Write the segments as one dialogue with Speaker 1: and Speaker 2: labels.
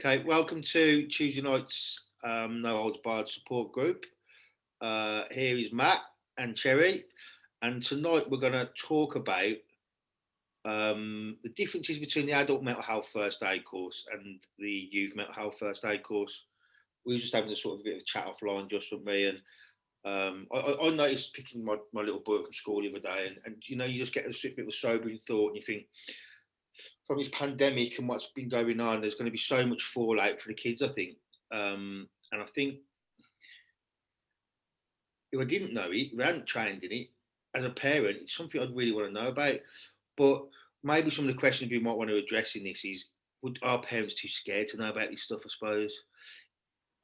Speaker 1: Okay, welcome to Tuesday night's No Holds Barred support group. Here is Matt and Cherry, and tonight we're going to talk about the differences between the adult mental health first aid course and the youth mental health first aid course. We were just having a sort of a bit of a chat offline, just with me, and I noticed picking my little boy up from school the other day, and you just get a bit of a sobering thought, and you think from this pandemic and what's been going on, there's going to be so much fallout for the kids, I think. And I think if I didn't know it, if I hadn't trained in it, as a parent, it's something I'd really want to know about. But maybe some of the questions we might want to address in this is, would our parents too scared to know about this stuff, I suppose?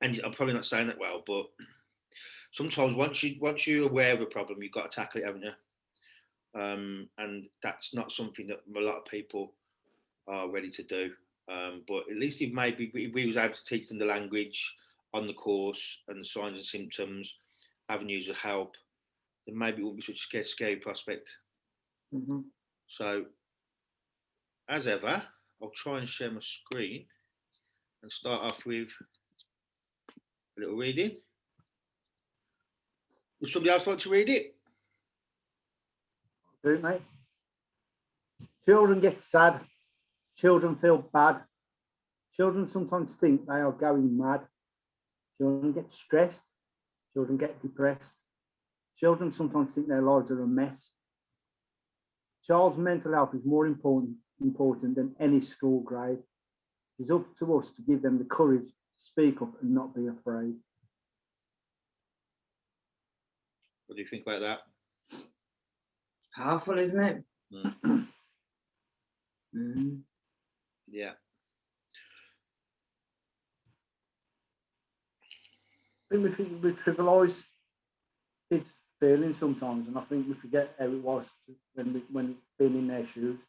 Speaker 1: And I'm probably not saying that well, but sometimes once you're aware of a problem, you've got to tackle it, haven't you? And that's not something that a lot of people are ready to do. But at least if we was able to teach them the language on the course and the signs and symptoms, avenues of help, then maybe it wouldn't be such a scary prospect.
Speaker 2: Hmm.
Speaker 1: So, as ever, I'll try and share my screen and start off with a little reading. Would somebody else like to read it?
Speaker 2: Do it, mate. Children get sad. Children feel bad. Children sometimes think they are going mad. Children get stressed. Children get depressed. Children sometimes think their lives are a mess. Child's mental health is more important than any school grade. It's up to us to give them the courage to speak up and not be afraid.
Speaker 1: What do you think about that?
Speaker 3: Powerful, isn't it?
Speaker 1: Mm.
Speaker 3: Mm.
Speaker 1: Yeah.
Speaker 2: I think we trivialise kids' feelings sometimes, and I think we forget how it was when being in their shoes.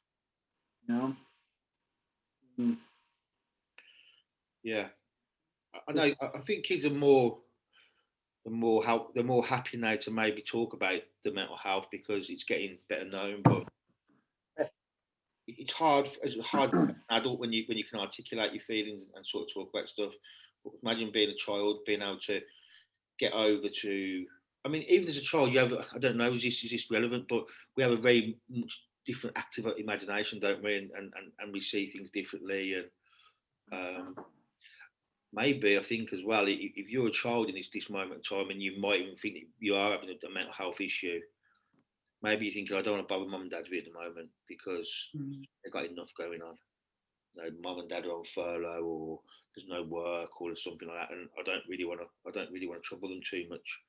Speaker 2: You know. Mm.
Speaker 1: Yeah. I know. I think kids are they're more happy now to maybe talk about the mental health because it's getting better known. But it's hard as an adult when you can articulate your feelings and sort of talk about stuff. But imagine being a child, being able to get over to. I mean, even as a child, you have. I don't know. Is this relevant? But we have a very much different active imagination, don't we? And we see things differently. And maybe I think as well, if you're a child in this moment in time, and you might even think that you are having a mental health issue, maybe you're thinking, I don't want to bother mum and dad with it at the moment because they've got enough going on. Mum and dad are on furlough, or there's no work, or something like that, and I don't really want to trouble them too much.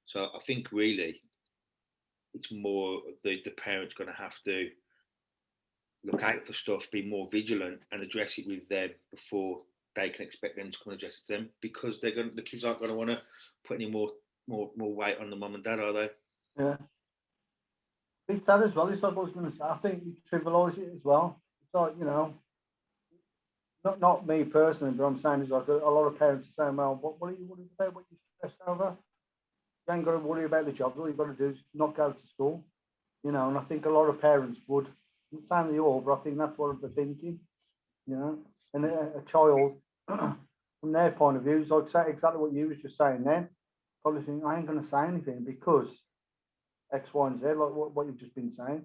Speaker 1: So I think really it's more the parents going to have to look out for stuff, be more vigilant, and address it with them before they can expect them to come and address it to them, because the kids aren't going to want to put any more weight on the mum and dad, are they?
Speaker 2: Yeah. It's that as well. It's like what I was going to say. I think we trivialise it as well. It's like, not me personally, but I'm saying it's like a lot of parents are saying, well, what are you worried about? What are you stressed over? You ain't got to worry about the jobs. All you've got to do is not go to school, And I think a lot of parents would, I'm not saying they all, but I think that's what they're thinking, And a child, from their point of view, is like say exactly what you was just saying then. Probably think, I ain't going to say anything because X, Y, and Z, like what you've just been saying.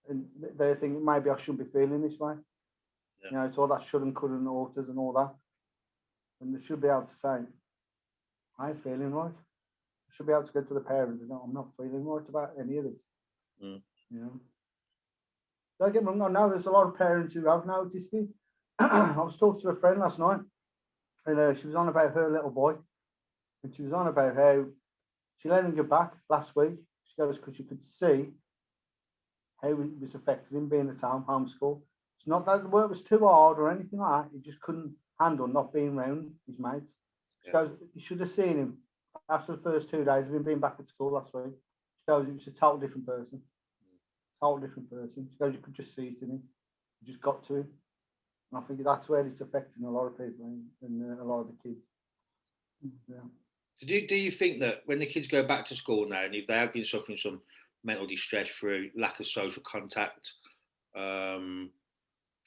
Speaker 2: And they're thinking maybe I shouldn't be feeling this way.
Speaker 1: Yeah.
Speaker 2: It's all that should and couldn't, orders and all that. And they should be able to say, I ain't feeling right. I should be able to go to the parents and go, I'm not feeling right about any of this.
Speaker 1: Mm.
Speaker 2: Don't get me wrong, I know there's a lot of parents who have noticed it. I was talking to a friend last night, and she was on about her little boy. And she was on about how she let him go back last week. She goes, because you could see how it was affecting him being at home, homeschool. It's not that the work was too hard or anything like that. He just couldn't handle not being around his mates. She goes, you should have seen him after the first 2 days of him being back at school last week. She goes, he was a total different person. Total different person. She goes, you could just see it in him. You just got to him. And I think that's where it's affecting a lot of people and a lot of the kids. Yeah.
Speaker 1: So do you think that when the kids go back to school now, and if they have been suffering some mental distress through lack of social contact,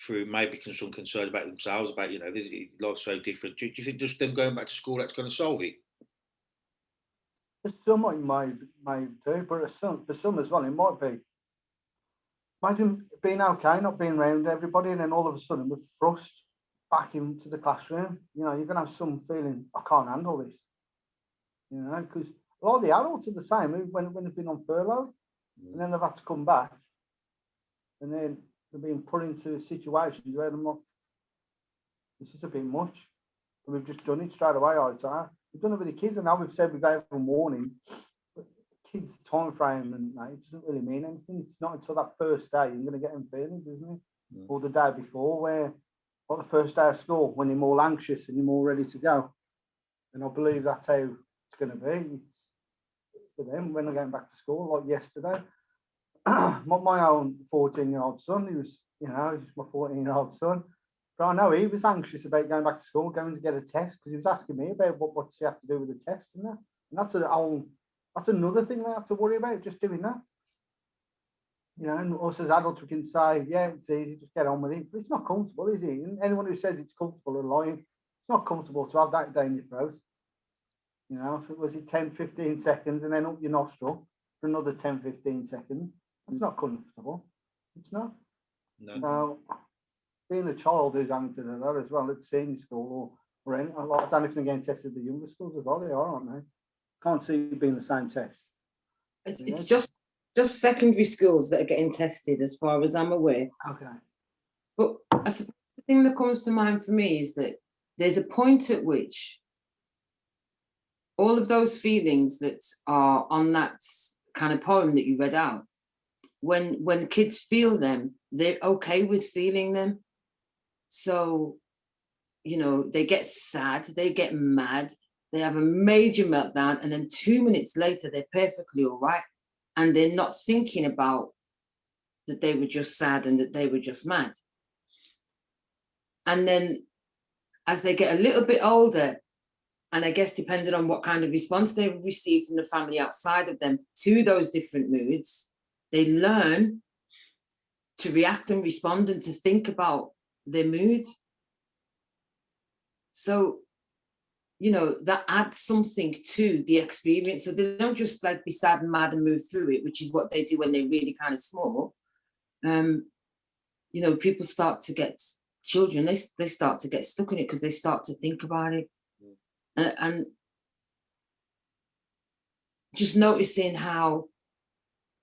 Speaker 1: through maybe some concern about themselves, about, life's so different. Do you think just them going back to school, that's going to solve it?
Speaker 2: For some it might do, but for some as well, it might be. Imagine being okay, not being around everybody, and then all of a sudden we're thrust back into the classroom. You're going to have some feeling, I can't handle this. Because a lot of the adults are the same when they've been on furlough, and then they've had to come back, and then they're being put into situations where they're not, this is a bit much. And we've just done it straight away. We've done it with the kids, and now we've said we gave them warning. But kids' time frame and it doesn't really mean anything. It's not until that first day you're going to get them feelings, isn't it? Or the day before, where, like the first day of school, when you're more anxious and you're more ready to go. And I believe that's how it's going to be. It's for them when they're going back to school, like yesterday. my own 14-year-old son, he's my 14-year-old son. But I know he was anxious about going back to school, going to get a test, because he was asking me about what's he have to do with the test and that. And that's another thing they have to worry about, just doing that. And us as adults, we can say, yeah, it's easy, just get on with it. But it's not comfortable, is it? And anyone who says it's comfortable are lying. It's not comfortable to have that down your throat. If it was 10, 15 seconds and then up your nostril for another 10, 15 seconds, it's not comfortable. It's not.
Speaker 1: No.
Speaker 2: So, being a child who's having to do that as well at senior school or any, I don't know if they're getting tested at the younger schools as well, they are, aren't they? Can't see it being the same test.
Speaker 4: It's just secondary schools that are getting tested, as far as I'm aware.
Speaker 2: Okay.
Speaker 4: But I suppose the thing that comes to mind for me is that there's a point at which all of those feelings that are on that kind of poem that you read out, when kids feel them, they're okay with feeling them. So, they get sad, they get mad, they have a major meltdown, and then 2 minutes later, they're perfectly all right. And they're not thinking about that they were just sad and that they were just mad. And then as they get a little bit older, and I guess depending on what kind of response they receive from the family outside of them to those different moods, they learn to react and respond and to think about their mood. So, that adds something to the experience. So they don't just be sad and mad and move through it, which is what they do when they're really kind of small. People start to get, children, they start to get stuck in it because they start to think about it. And just noticing how,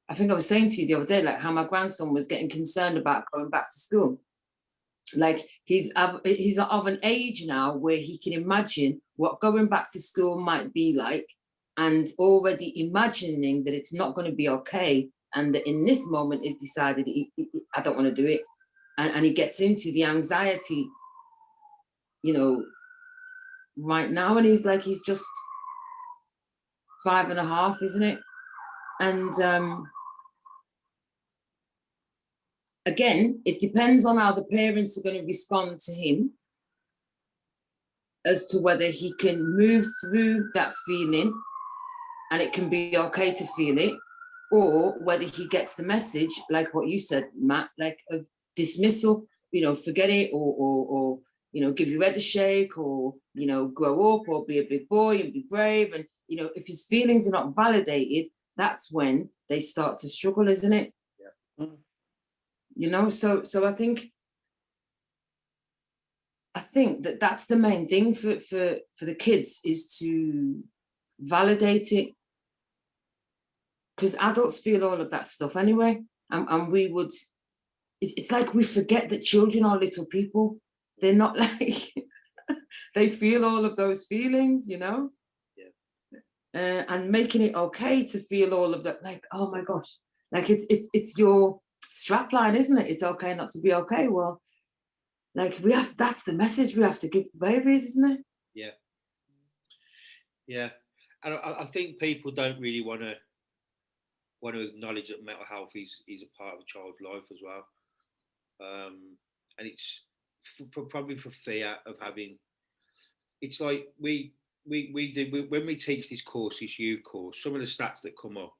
Speaker 4: I think I was saying to you the other day, how my grandson was getting concerned about going back to school. He's of an age now where he can imagine what going back to school might be like, and already imagining that it's not going to be okay, and that in this moment he's decided I don't want to do it, and he gets into the anxiety, right now, and he's just 5.5, isn't it? And again, it depends on how the parents are going to respond to him as to whether he can move through that feeling and it can be okay to feel it, or whether he gets the message, like what you said, Matt, of dismissal, forget it, or give your head a shake, or, grow up, or be a big boy and be brave. And, if his feelings are not validated, that's when they start to struggle, isn't it?
Speaker 1: Yeah.
Speaker 4: So I think that that's the main thing for the kids, is to validate it, because adults feel all of that stuff anyway, and we would, it's like we forget that children are little people. They're not they feel all of those feelings,
Speaker 1: Yeah.
Speaker 4: And making it okay to feel all of that, oh my gosh, it's your strapline, isn't it? It's okay not to be okay. Well, that's the message we have to give the babies, isn't it?
Speaker 1: Yeah. And I think people don't really want to acknowledge that mental health is a part of a child's life as well. And it's probably for fear of having, it's like we do when we teach this youth course, some of the stats that come up,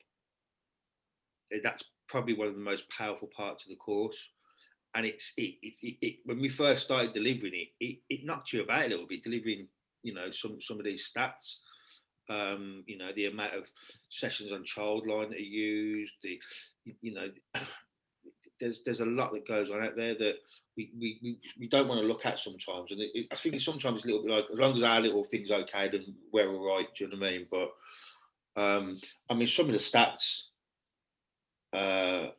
Speaker 1: that's probably one of the most powerful parts of the course. and when we first started delivering it knocked you about a little bit, delivering, you know, some of these stats. You know, the amount of sessions on Childline that are used, you know, there's a lot that goes on out there that we don't want to look at sometimes, and I think it's sometimes a little bit like, as long as our little thing's okay, then we're all right. Do you know what I mean? But I mean, some of the stats, for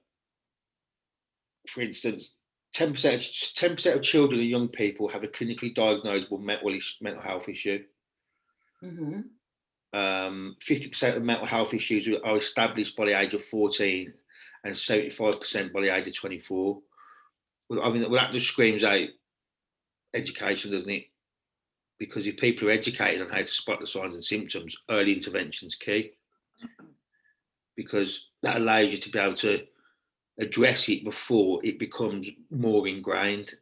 Speaker 1: instance, 10% of children and young people have a clinically diagnosable mental health issue. 50% of mental health issues are established by the age of 14, and 75% by the age of 24. I mean, that just screams out education, doesn't it? Because if people are educated on how to spot the signs and symptoms, early intervention is key, because that allows you to be able to address it before it becomes more ingrained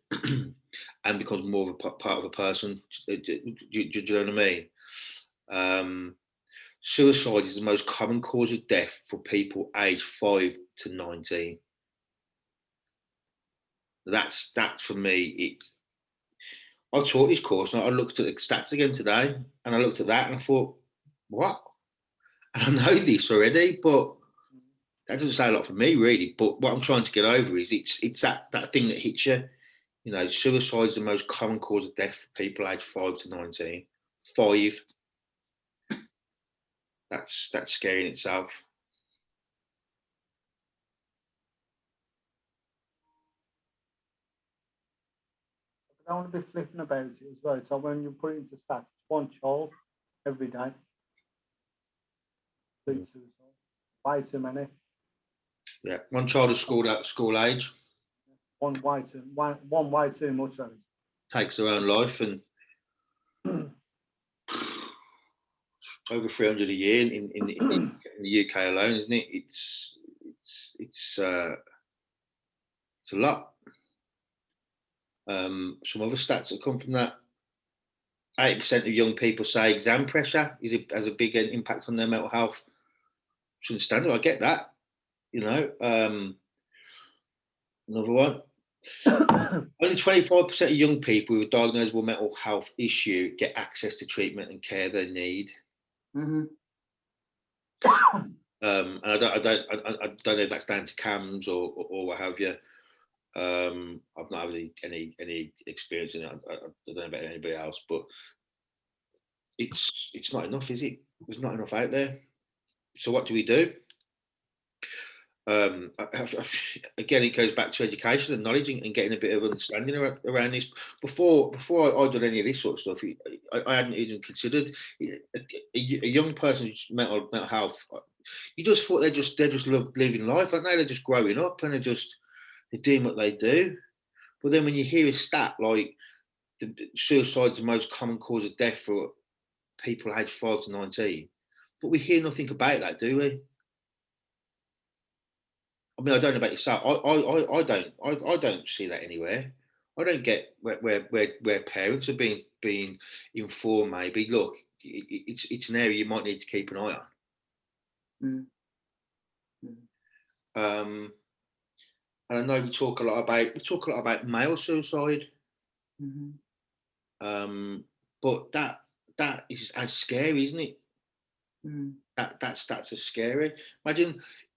Speaker 1: and becomes more of a part of a person. Do you know what I mean? Suicide is the most common cause of death for people aged 5 to 19. That's for me. I taught this course and I looked at the stats again today, and I looked at that and I thought, what? And I know this already, but that doesn't say a lot for me, really. But what I'm trying to get over is it's that thing that hits you. You know, suicide is the most common cause of death for people aged 5 to 19. 5. That's scary in itself.
Speaker 2: I don't want to be flipping about it as well. So when you put it into stats, one child every day. Way too many.
Speaker 1: Yeah, one child is school age.
Speaker 2: One way too much.
Speaker 1: Takes their own life, and over 300 a year in the UK alone, isn't it? It's a lot. Some other stats that come from that: 80% of young people say exam pressure has a big impact on their mental health. It's understandable. I get that. You know, another one. Only 25% of young people with a diagnosable mental health issue get access to treatment and care they need. And I don't know if that's down to CAMHS or what have you. I've not had any experience in it. I don't know about anybody else, but it's not enough, is it? There's not enough out there. So what do we do? Again, it goes back to education and knowledge and getting a bit of understanding around this. Before I did any of this sort of stuff, I hadn't even considered a young person's mental health. You just thought they just love living life, and now they're just growing up and they're doing what they do. But then when you hear a stat like suicide is the most common cause of death for people aged 5 to 19, but we hear nothing about that, do we? I mean, I don't know about yourself. I don't see that anywhere. I don't get where parents are being informed. Maybe look, it's an area you might need to keep an eye on. And I know we talk a lot about male suicide. But that is as scary, isn't it? That's as scary.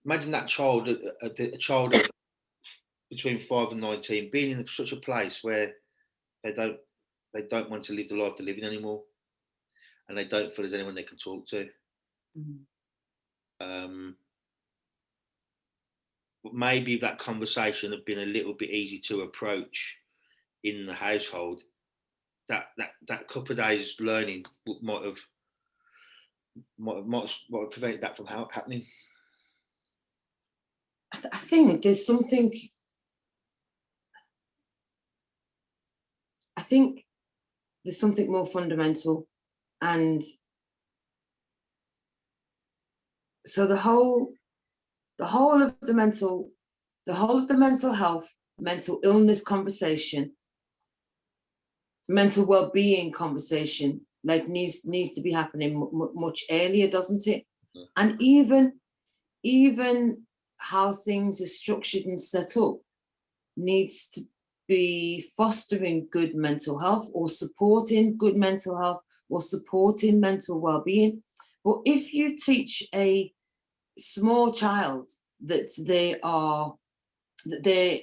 Speaker 1: Imagine that child, a child of between 5 and 19, being in such a place where they don't want to live the life they're living anymore, and they don't feel there's anyone they can talk to. But maybe if that conversation had been a little bit easy to approach in the household, that couple of days learning might have prevented that from happening.
Speaker 4: I think there's something. I think there's something more fundamental, and so the whole of the mental health, mental illness conversation, mental well-being conversation, like needs to be happening much earlier, doesn't it? And even how things are structured and set up, needs to be fostering good mental health or supporting good mental health or supporting mental well-being. But if you teach a small child that they're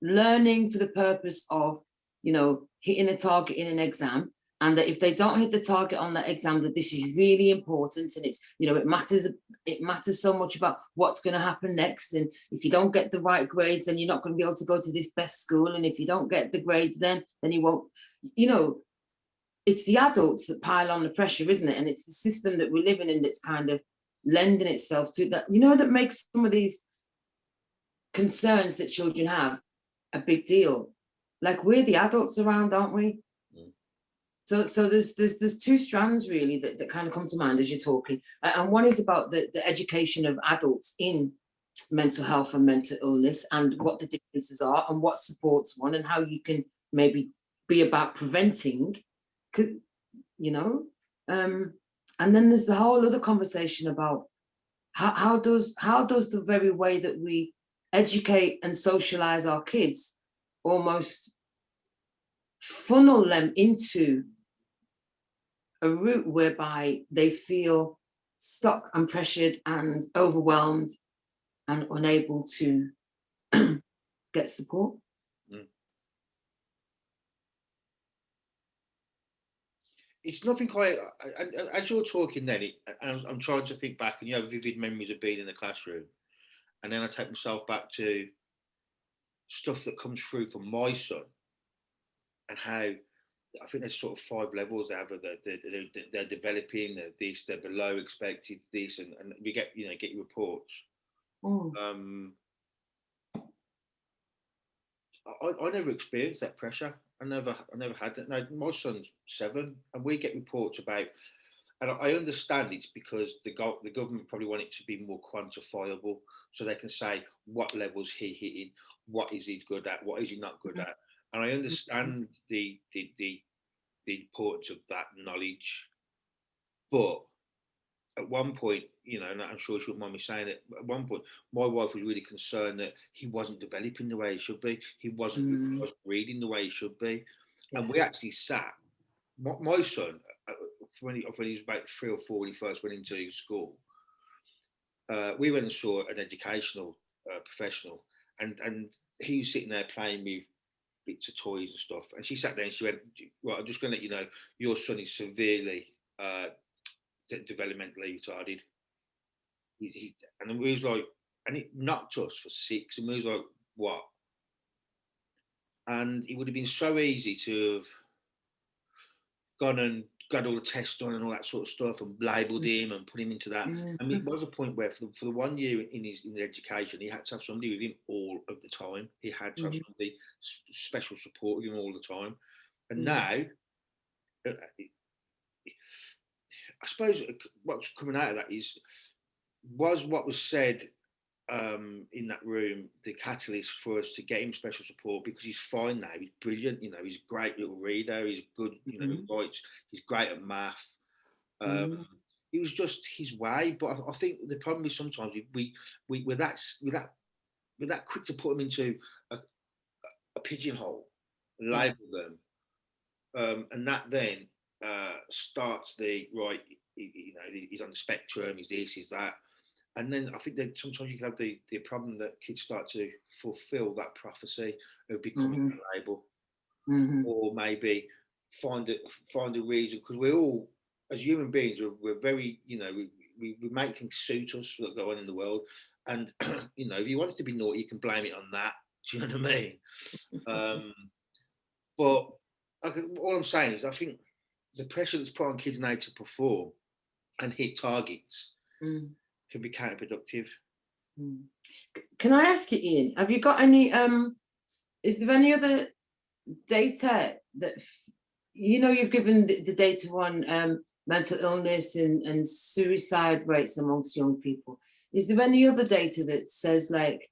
Speaker 4: learning for the purpose of, you know, hitting a target in an exam, and that if they don't hit the target on that exam, that this is really important, and it's, you know, it matters so much about what's going to happen next. And if you don't get the right grades, then you're not going to be able to go to this best school. And if you don't get the grades, then you won't, you know, it's the adults that pile on the pressure, isn't it? And it's the system that we're living in that's kind of lending itself to that, you know, that makes some of these concerns that children have a big deal. Like, we're the adults around, aren't we? So there's two strands really that kind of come to mind as you're talking. And one is about the education of adults in mental health and mental illness, and what the differences are and what supports one, and how you can maybe be about preventing, you know. And then there's the whole other conversation about how does the very way that we educate and socialize our kids almost funnel them into a route whereby they feel stuck and pressured and overwhelmed and unable to get support.
Speaker 1: It's nothing quite, as you're talking then, I'm trying to think back, and you have vivid memories of being in the classroom. And then I take myself back to stuff that comes through from my son, and how I think there's sort of 5 levels they have. They're developing, they're below expected, this, and we get your reports. I never experienced that pressure. I never had that. No, my son's 7, and we get reports about, and I understand it's because the government probably want it to be more quantifiable, so they can say what levels he hitting, what is he good at, what is he not good at. And I understand the importance of that knowledge, but at one point, you know, and I'm sure she wouldn't mind me saying it, at one point, my wife was really concerned that he wasn't developing the way he should be. He wasn't reading the way he should be. Yeah. And we actually sat, my son, when he was about 3 or 4, when he first went into school, we went and saw an educational professional, and he was sitting there playing with bits of toys and stuff. And she sat there and she went, "Well, I'm just going to let you know, your son is severely developmentally retarded." And we was like, and it knocked us for 6, and we was like, what? And it would have been so easy to have gone and got all the tests done and all that sort of stuff, and labelled him and put him into that. I mean, it was a point where for the 1 year in education, he had to have somebody with him all of the time. He had to have somebody special support with him all the time. And now, I suppose what's coming out of that was what was said in that room the catalyst for us to get him special support, because he's fine now. He's brilliant, you know. He's a great little reader. He's good, you know. He writes. He's great at math. It was just his way. But I think the problem is sometimes we're that quick to put him into a pigeonhole, label them, and that then starts the right. You know, he's on the spectrum. He's this. He's that. And then I think that sometimes you can have the problem that kids start to fulfill that prophecy of becoming a label, or maybe find a reason, because we're all, as human beings, we're very, you know, we make things suit us that go on in the world. And you know, if you want it to be naughty, you can blame it on that. Do you know what I mean? But all I'm saying is, I think the pressure that's put on kids now to perform and hit targets can be counterproductive.
Speaker 4: Can I ask you, Ian, have you got any, is there any other data that, you know, you've given the data on mental illness and suicide rates amongst young people. Is there any other data that says, like,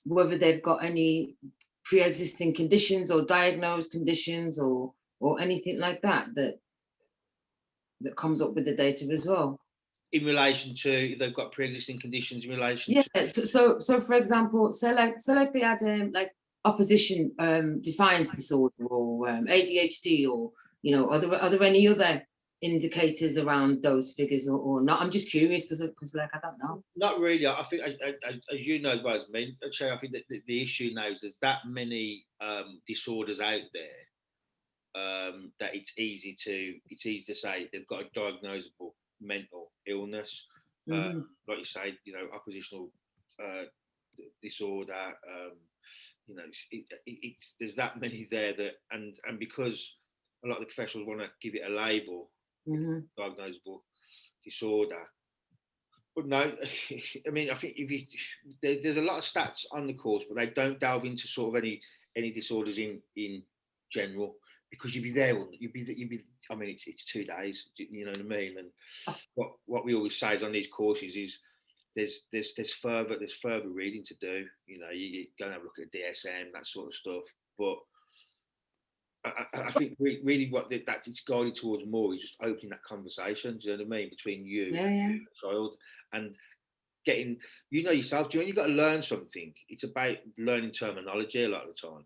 Speaker 4: whether they've got any pre-existing conditions or diagnosed conditions or anything like that comes up with the data as well?
Speaker 1: in relation to if they've got pre-existing conditions in relation
Speaker 4: Yeah.
Speaker 1: to.
Speaker 4: So for example, select they had like opposition defiance disorder or ADHD, or are there any other indicators around those figures or not? I'm just curious because like I don't know.
Speaker 1: Not really. I think, as you know as well as me, Shay, I think that the issue now is there's that many disorders out there that it's easy to say they've got a diagnosable mental illness, like you say, oppositional disorder. It's there's that many there that, and because a lot of the professionals want to give it a label, diagnosable disorder. But no, I mean, I think there's a lot of stats on the course, but they don't delve into sort of any disorders in general, because you'd be there. You'd be. I mean, it's 2 days. You know what I mean? And what we always say is on these courses is there's further reading to do. You go and have a look at DSM, that sort of stuff. But I think really what that it's guided towards more is just opening that conversation. Do you know what I mean, between you and the child, and getting yourself. Do you know when you've got to learn something? It's about learning terminology a lot of the time,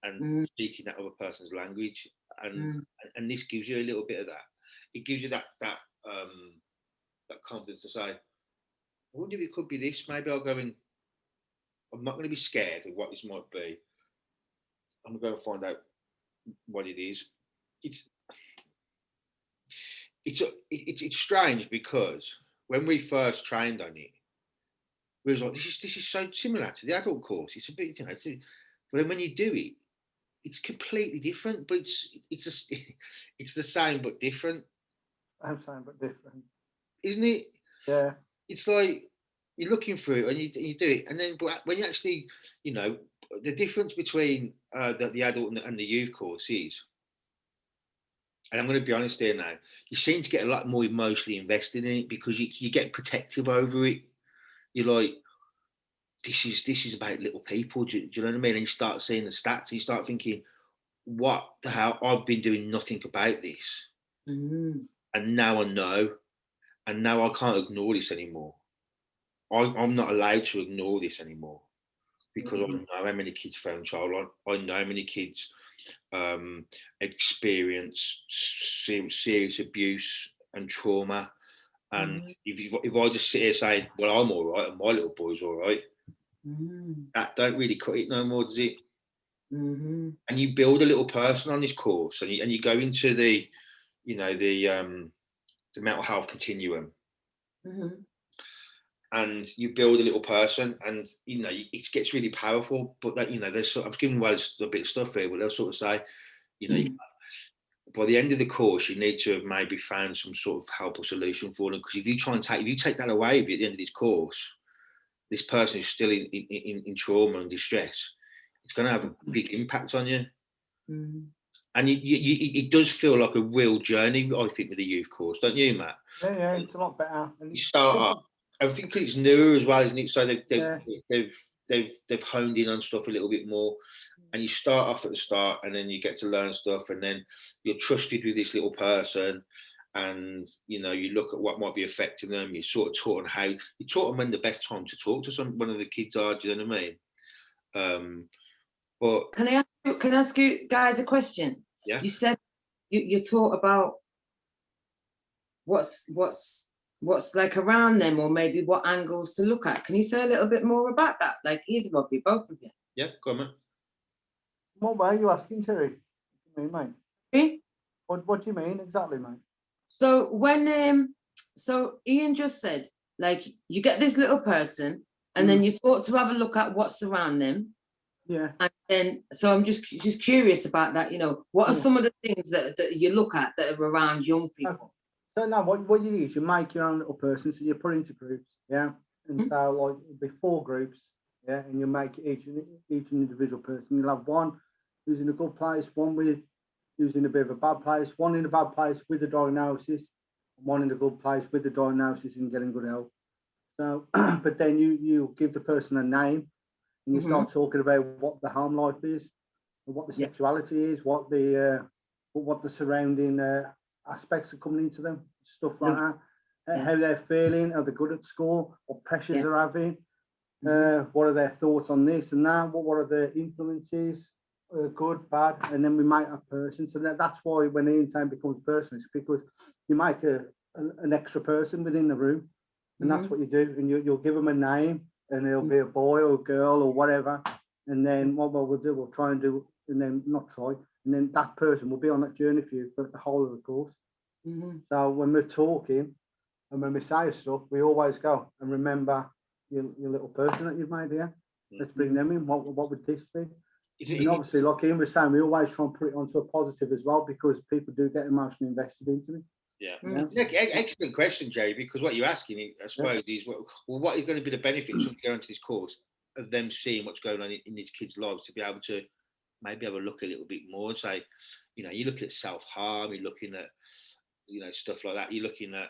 Speaker 1: and speaking that other person's language, and this gives you a little bit of that. It gives you that confidence to say, I wonder if it could be this. Maybe I'll go and I'm not going to be scared of what this might be. I'm going to find out what it is. It's strange because when we first trained on it, we was like, this is so similar to the adult course. It's a bit, but then when you do it, it's completely different. But it's the same but different.
Speaker 2: I'm saying, but different,
Speaker 1: isn't it?
Speaker 2: Yeah.
Speaker 1: It's like you're looking through and you do it, and then but when you actually, the difference between the adult and the youth course is, and I'm going to be honest here now, you seem to get a lot more emotionally invested in it because you get protective over it. You're like, this is about little people. Do you know what I mean? And you start seeing the stats, and you start thinking, what the hell? I've been doing nothing about this, and now I know, and now I can't ignore this anymore. I'm not allowed to ignore this anymore, because I know how many kids fail in childline. I know how many kids experience serious abuse and trauma. And if I just sit here saying, well, I'm all right and my little boy's all right, that don't really cut it no more, does it? And you build a little person on this course, and you go into the mental health continuum. And you build a little person, and it gets really powerful. But that there's I've given Wales a bit of stuff here, but they'll sort of say, by the end of the course, you need to have maybe found some sort of help or solution for them. Because if you take that away at the end of this course, this person is still in trauma and distress. It's going to have a big impact on you. And it does feel like a real journey, I think, with the youth course, don't you, Matt?
Speaker 2: Yeah, it's a lot better. And
Speaker 1: you start off. I think it's newer as well, isn't it? So they've honed in on stuff a little bit more, and you start off at the start, and then you get to learn stuff, and then you're trusted with this little person, and you look at what might be affecting them. You sort of taught them when the best time to talk to one of the kids are. Do you know what I mean? But
Speaker 4: can I ask you guys a question?
Speaker 1: Yeah.
Speaker 4: You said you taught about what's like around them, or maybe what angles to look at. Can you say a little bit more about that? Like either of you, both of you.
Speaker 1: Yeah, go on, man.
Speaker 2: What way are you asking, Terry? What do you mean, mate?
Speaker 4: Me?
Speaker 2: What do you mean exactly, mate?
Speaker 4: So when so Ian just said, like, you get this little person, and then you taught to have a look at what's around them.
Speaker 2: Yeah.
Speaker 4: And then, so I'm just curious about that. What are some of the things that you look at that are around young people?
Speaker 2: So now, what you do is you make your own little person, so you put into groups, yeah, and so like it'll be 4 groups, yeah, and you make each individual person. You'll have one who's in a good place, one who's in a bit of a bad place, one in a bad place with a diagnosis, and one in a good place with the diagnosis and getting good help. So, but then you give the person a name, and you start talking about what the home life is, what the sexuality is, what the surrounding aspects are coming into them, stuff like that. how they're feeling, are they good at school, what pressures
Speaker 4: Yeah.
Speaker 2: they're having, what are their thoughts on this and that, what are the influences, good, bad, and then we make a person. So that's why when Ian time becomes a person, it's because you make an extra person within the room, and that's what you do, and you'll give them a name, and it'll be a boy or a girl or whatever, and then what we'll do, we'll try and do, and then not try, and then that person will be on that journey for you for the whole of the course. So when we're talking and when we say stuff, we always go and remember your little person that you've made here. Let's bring them in. What would this be? And obviously, like Ian was saying, we always try and put it onto a positive as well, because people do get emotionally invested into it.
Speaker 1: Excellent question, Jay, because what you're asking, I suppose, is what is going to be the benefits of going to this course, of them seeing what's going on in these kids' lives, to be able to maybe have a look a little bit more and say, you're looking at self-harm, you're looking at, stuff like that, you're looking at,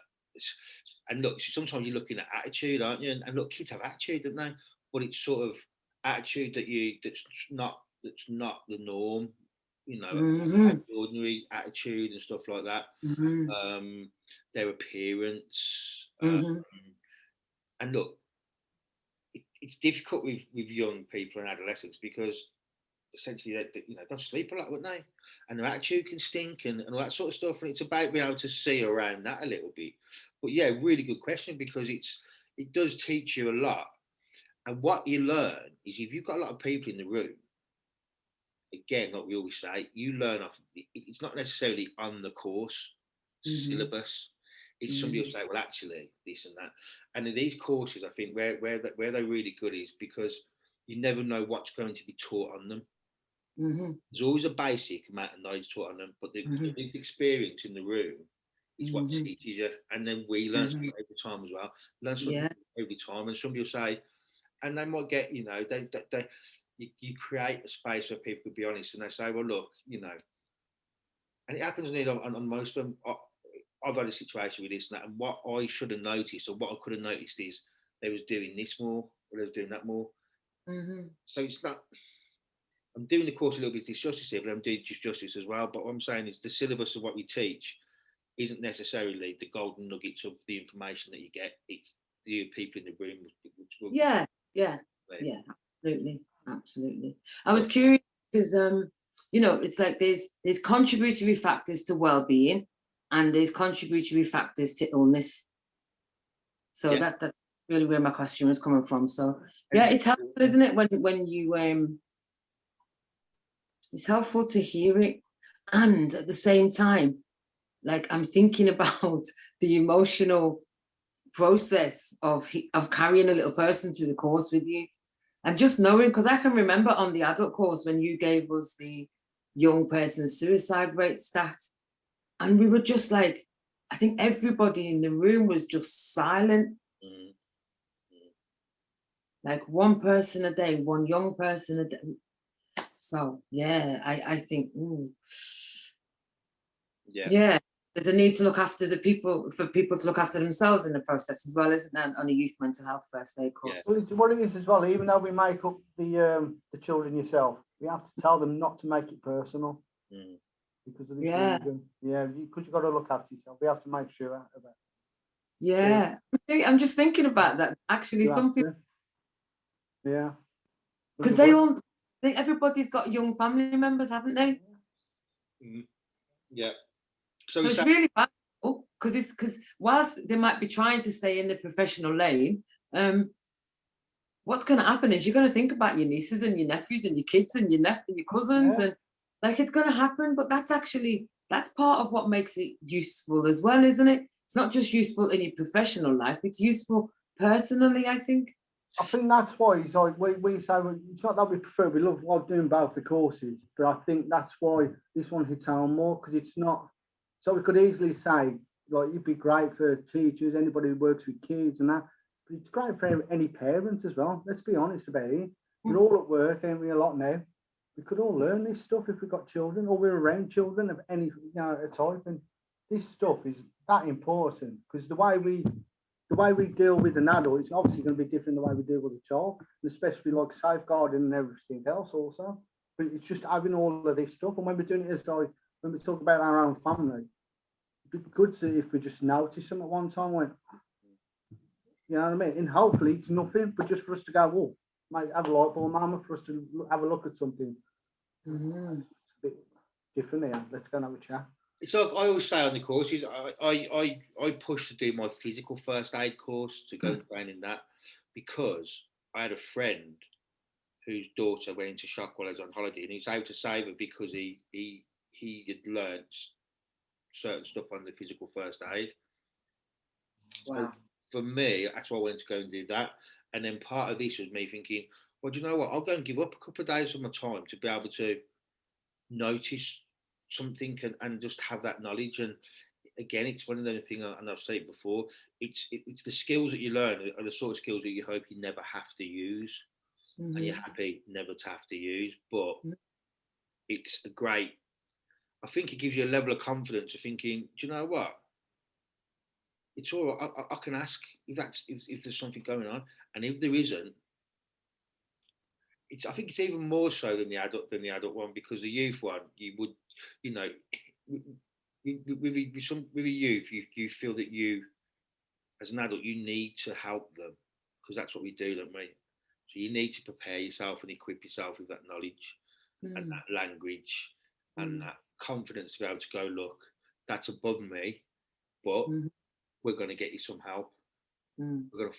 Speaker 1: and look, sometimes you're looking at attitude, aren't you? And look, kids have attitude, don't they? But it's sort of attitude that's not the norm, ordinary attitude and stuff like that. Their appearance, and look, it's difficult with young people and adolescents, because essentially they don't sleep a lot, wouldn't they? And their attitude can stink and all that sort of stuff. And it's about being able to see around that a little bit. But yeah, really good question, because it does teach you a lot. And what you learn is, if you've got a lot of people in the room, again, like we always say, you learn off. It's not necessarily on the course syllabus. It's somebody will say, well, actually, this and that. And in these courses, I think where they're really good is because you never know what's going to be taught on them. There's always a basic amount of knowledge taught on them, but the lived experience in the room is what teaches you. And then we learn something every time as well. Learn something every time. And somebody will say, and they might get, you create a space where people could be honest, and they say, well, look, and it happens on most of them. I've had a situation with this and that, and what I should have noticed, or what I could have noticed, is they was doing this more, or they was doing that more. So it's not, I'm doing the course a little bit disjustice here, but I'm doing just justice as well. But what I'm saying is the syllabus of what we teach isn't necessarily the golden nuggets of the information that you get. It's the people in the room.
Speaker 4: Absolutely. I was curious because it's like there's contributory factors to well-being, and there's contributory factors to illness. So that's really where my question was coming from. So it's helpful, isn't it, when you it's helpful to hear it, and at the same time, like, I'm thinking about the emotional process of carrying a little person through the course with you, and just knowing, because I can remember on the adult course when you gave us the young person suicide rate stat, and we were just like, I think everybody in the room was just silent. Like, one person a day, one young person a day. So I think there's a need to look after the people, for people to look after themselves in the process as well, isn't there, on a youth mental health first aid course?
Speaker 2: Well, what it is as well, even though we make up the children yourself, we have to tell them not to make it personal, because of this reason. Because you've got to look after yourself. We have to make sure of that.
Speaker 4: I'm just thinking about that, actually. Some people, because everybody's got young family members, haven't they? So it's really valuable, because whilst they might be trying to stay in the professional lane, what's going to happen is you're going to think about your nieces and your nephews and your kids and your cousins, and like, it's going to happen. But that's part of what makes it useful as well, isn't it? It's not just useful in your professional life; it's useful personally, I think.
Speaker 2: I think that's why it's like we say, it's not that we prefer, we love doing both the courses, but I think that's why this one hits home more, because it's not. So we could easily say, like, it'd be great for teachers, anybody who works with kids and that, but it's great for any parents as well. Let's be honest about it. We're all at work, ain't we, a lot now? We could all learn this stuff if we've got children, or we're around children of any type. And this stuff is that important, because the way we deal with an adult is obviously going to be different than the way we deal with a child, and especially like safeguarding and everything else also. But it's just having all of this stuff. And when we're doing it as like, when we talk about our own family, be good to if we just notice them at one time. Went, you know what I mean? And hopefully it's nothing, but just for us to go, oh, might have a light bulb moment for us to have a look at something.
Speaker 4: Mhm.
Speaker 2: It's a bit different here. Let's go and have a chat.
Speaker 1: It's like I always say on the courses, I push to do my physical first aid course to go and train in that, because I had a friend whose daughter went into shock while I was on holiday, and he was able to save her because he had learnt certain stuff on the physical first aid. So for me, that's why I wanted to go and do that. And then part of this was me thinking, well, do you know what? I'll go and give up a couple of days of my time to be able to notice something and just have that knowledge. And again, it's one of those things, and I've said it before, it's the skills that you learn are the sort of skills that you hope you never have to use, and you're happy never to have to use. But it's a great, I think it gives you a level of confidence of thinking, do you know what? It's all right. I can ask if there's something going on, and if there isn't, I think it's even more so than the adult one, because the youth one, you would, you know, with a youth, you feel that you, as an adult, you need to help them, because that's what we do, don't we? So you need to prepare yourself and equip yourself with that knowledge and that language and that confidence to be able to go, look, that's above me, but we're going to get you some help. We're going to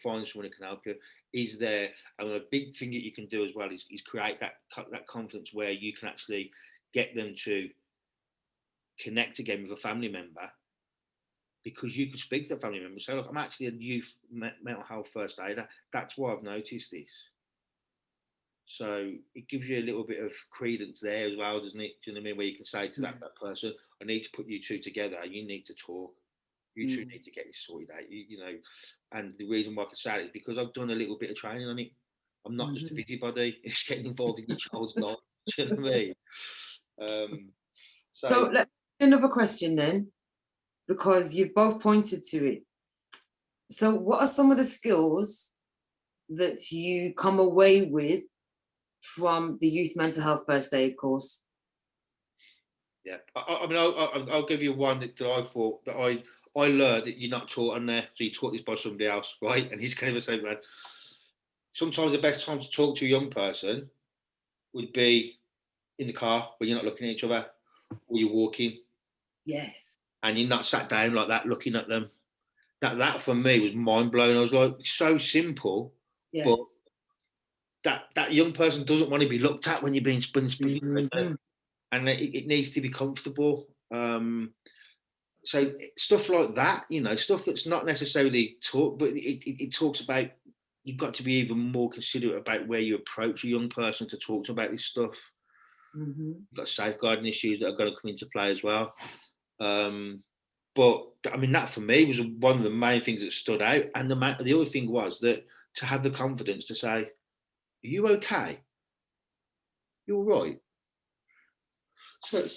Speaker 1: find someone who can help you. Is there? And a big thing that you can do as well is create that confidence where you can actually get them to connect again with a family member, because you could speak to the family member and say, look, I'm actually a youth mental health first aider. That's why I've noticed this. So it gives you a little bit of credence there as well, doesn't it? Do you know what I mean? Where you can say to that person, I need to put you two together. You need to talk. You two need to get this sorted out. You know, and the reason why I can say it is because I've done a little bit of training on it. I'm not just a busybody. It's getting involved in your child's life. Do you know what I mean?
Speaker 4: So another question then, because you've both pointed to it. So what are some of the skills that you come away with from the youth mental health first aid course?
Speaker 1: Yeah, I mean, I'll give you one that I thought that I learned that you're not taught on there. So you taught this by somebody else, right? And he's kind of saying, man, sometimes the best time to talk to a young person would be in the car when you're not looking at each other, or you're walking. Yes. And you're not sat down like that looking at them. That for me was mind blowing. I was like, it's so simple, but that young person doesn't want to be looked at when you're being speaking, and it needs to be comfortable. So stuff like that, you know, stuff that's not necessarily taught, but it talks about, you've got to be even more considerate about where you approach a young person to talk to about this stuff. You've got safeguarding issues that are going to come into play as well. But I mean, that for me was one of the main things that stood out. And the other thing was that to have the confidence to say, are you okay? You're right. So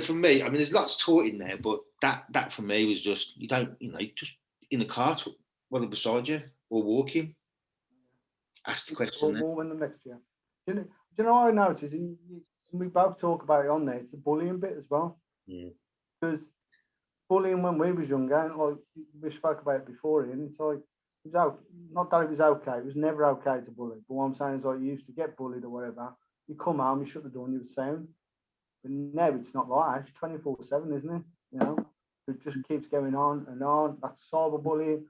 Speaker 1: for me, I mean, there's lots taught in there, but that for me was just, just in the car, whether beside you or walking, ask the question.
Speaker 2: More when the next year. Do you know what I noticed? And we both talk about it on there. It's the bullying bit as well. Because bullying when we was younger, and like we spoke about it before, and it's like, not that it was okay. It was never okay to bully. But what I'm saying is, like, you used to get bullied or whatever. You come home, you shut the door, and you were sound. But now it's not like that. It's 24/7, isn't it? You know, it just keeps going on and on. That's cyberbullying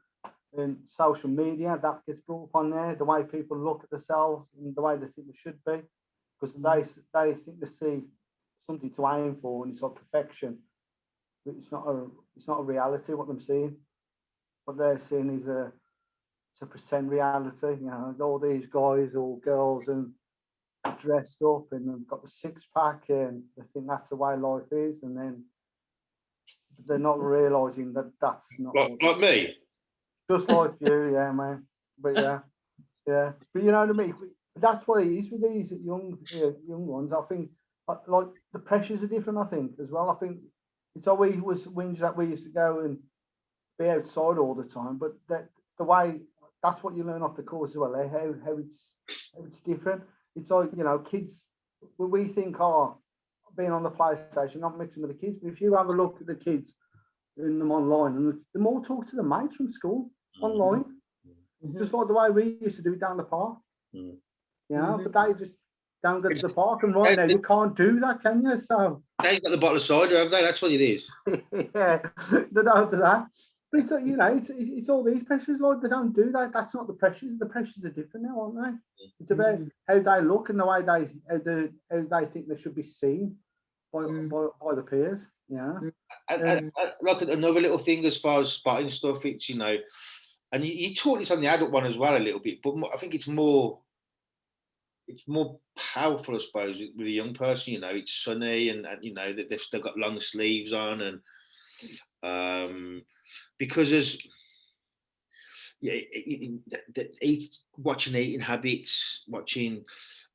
Speaker 2: and social media. That gets brought up on there. The way people look at themselves and the way they think they should be, because they think they see something to aim for, and it's like perfection. But it's not a reality what they're seeing. What they're seeing is a pretend reality. You know, all these guys or girls and dressed up and they've got the six-pack and they think that's the way life is, and then they're not realising that that's not
Speaker 1: like me.
Speaker 2: Just like you, yeah, man. But yeah. But you know what I mean? That's what it is with these young ones. I think like the pressures are different, I think, as well. I think it's always wings that we used to go and be outside all the time, but the way, that's what you learn off the course as well, how it's different. It's like, you know, kids, we think, being on the PlayStation, not mixing with the kids, but if you have a look at the kids in them online, and the more talk to the mates from school online,
Speaker 4: Mhm.
Speaker 2: just like the way we used to do it down the park.
Speaker 1: Mm.
Speaker 2: You know,
Speaker 4: Mhm.
Speaker 2: but they just don't go to the park, and right now you can't do that, can you? So
Speaker 1: They've got the bottle of cider, have they? That's what it is.
Speaker 2: yeah, they don't do that. But it's, you know, it's all these pressures, like they don't do that. That's not the pressures. The pressures are different now, aren't they? It's about how they look and the way how they think they should be seen by by the peers. Yeah.
Speaker 1: And like another little thing as far as spotting stuff, it's, you know, and you taught this on the adult one as well a little bit, but I think it's more powerful, I suppose, with a young person. You know, it's sunny, and you know that they've still got long sleeves on, and because there's yeah, watching eating habits, watching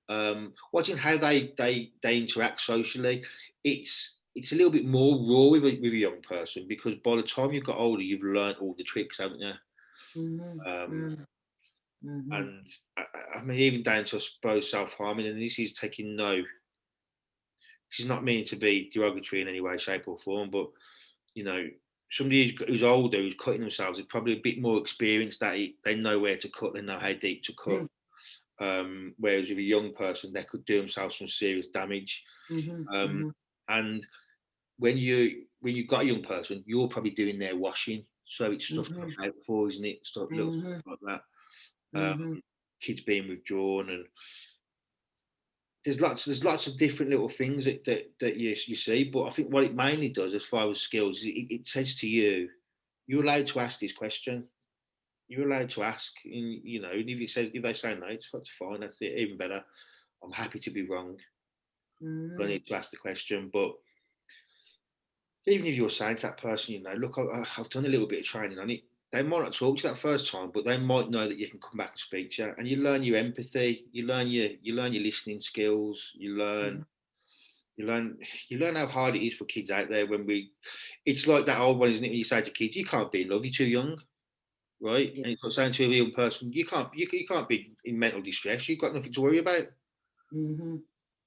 Speaker 1: how they interact socially. It's a little bit more raw with a young person, because by the time you've got older, you've learned all the tricks, haven't you? And I mean, even down to, I suppose, self-harming, and this is not meaning to be derogatory in any way, shape, or form, but you know, somebody who's older, who's cutting themselves, is probably a bit more experienced, that they know where to cut, they know how deep to cut. Whereas with a young person, they could do themselves some serious damage. And when you've got a young person, you're probably doing their washing, so it's stuff to look out for, isn't it? Stuff, little stuff like that. Kids being withdrawn, and there's lots of different little things that you see. But I think what it mainly does, as far as skills, it says to you, you're allowed to ask this question. You're allowed to ask, and you know, if they say no, that's fine. That's it. Even better. I'm happy to be wrong. I need to ask the question. But even if you're saying to that person, you know, look, I've done a little bit of training on it. They might not talk to you that first time, but they might know that you can come back and speak to you, and you learn your empathy. You learn your listening skills. You learn how hard it is for kids out there. It's like that old one, isn't it? When you say to kids, you can't be in love, you're too young, right? Yeah. And it's like saying to a young person, you can't be in mental distress. You've got nothing to worry about.